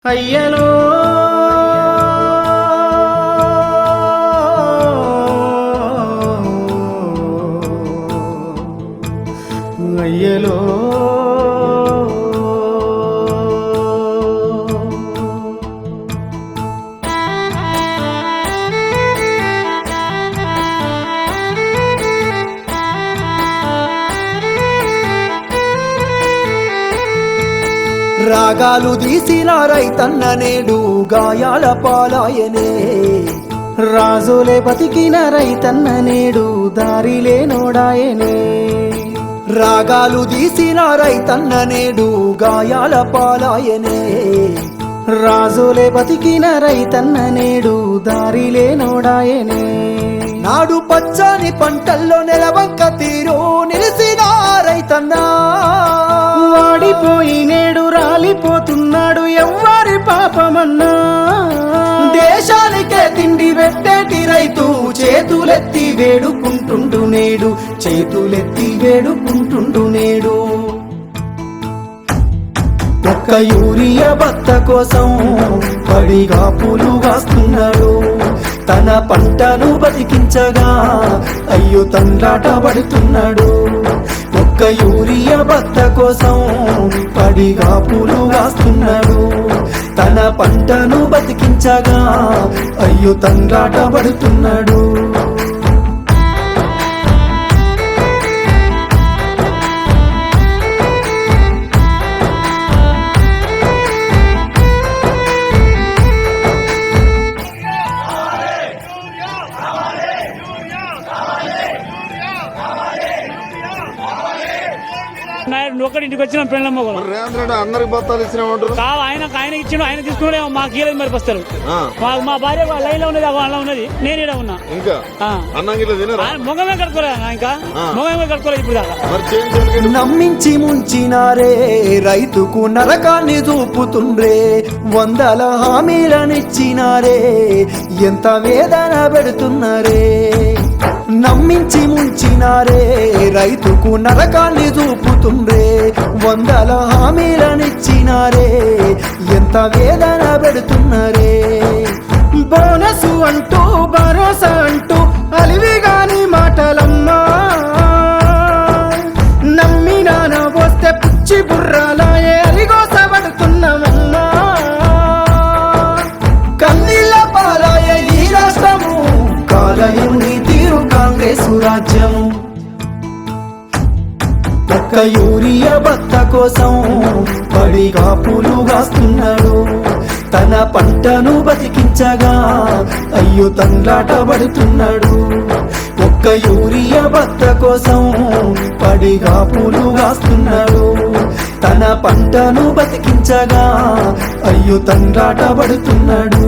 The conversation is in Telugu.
అయ్యలో అయ్యలో రాగాలు తీసిన రైతన్న నేడు గాయాల పాలాయనే రాజులే బతికిన రైతన్న నేడు దారిలే నోడాయనే రాగాలు తీసిన రైతన్న నేడు గాయాల పాలాయనే రాజులే బతికిన రైతన్న నేడు దారిలే నోడాయనే నాడు పచ్చని పంటల్లో నెలవంక తీరు నిలిసిన రైతన్నా వాడిపోయి నేడు రాలిపోతున్నాడు ఎవ్వరి పాపమన్నా దేశానికే తిండి పెట్టేటి రైతు చేతులెత్తి వేడుకుంటుండు నేడు చేతులెత్తి వేడుకుంటుండు నేడు ఒక్క యూరియా బత్త కోసం పడిగా పూలు కాస్తున్నాడు తన పంటను బతికించగా అయ్యో తండ్రాట పడుతున్నాడు ఒక్క యూరియా బత్త కోసం పడిగా పూలు కాస్తున్నాడు తన పంటను బతికించగా అయ్యో తండ్రాట పడుతున్నాడు ఒకటి ఇంటికి వచ్చిన పెళ్ళమ్మ కూడా రేవంత్ రెడ్డి అందరికి బత్తాలు ఇచ్చినామంటారు. కావు ఆయన ఇచ్చిండు, ఆయన తీసుకున్నాడే మాకు కీలేదు మరి వస్తారు. మా భార్య లైన్ లో ఉన్నది, వాళ్ళ ఉన్నది, నేను ఇక్కడ ఉన్నా. ఇంకా అన్నం గిట్ల తినరా? మొగమే కట్టుకోలేదు, ఇంకా మొగమే కట్టుకోలేదు ఇప్పుడు దాకా. మరి చేయించడానికి నమ్మించి ముంచినారే రైతుకు నరకాన్ని చూపుతుండ్రే వందల హామీలనిచ్చినారే ఎంత వేదన పెడుతున్నారే నమ్మించి ముంచినారే రైతుకు నరకాన్ని చూపుతుండ్రే వందల హామీలనిచ్చినారే ఎంత వేదన పెడుతున్నారే బోనసు అంటూ భరోసా అంటూ అలివిగాని మాటలమ్మా నమ్మినాన వస్తే పుచ్చి బుర్రాలాయే అలిగోసబడుతున్నామమ్మా కన్నీళ్ళ పాలాయ ఈ రాష్ట్రము కాలయం నీ తీరు కాంగ్రెసు రాజ్యము ఒక్క యూరియా బత్త కోసం పడిగా పూలు కాస్తున్నాడు తన పంటను బతికించగా అయ్యో తండ్రాట పడుతున్నాడు ఒక్క యూరియా బత్త కోసం పడిగా పూలు కాస్తున్నాడు తన పంటను బతికించగా అయ్యో తండ్రాట పడుతున్నాడు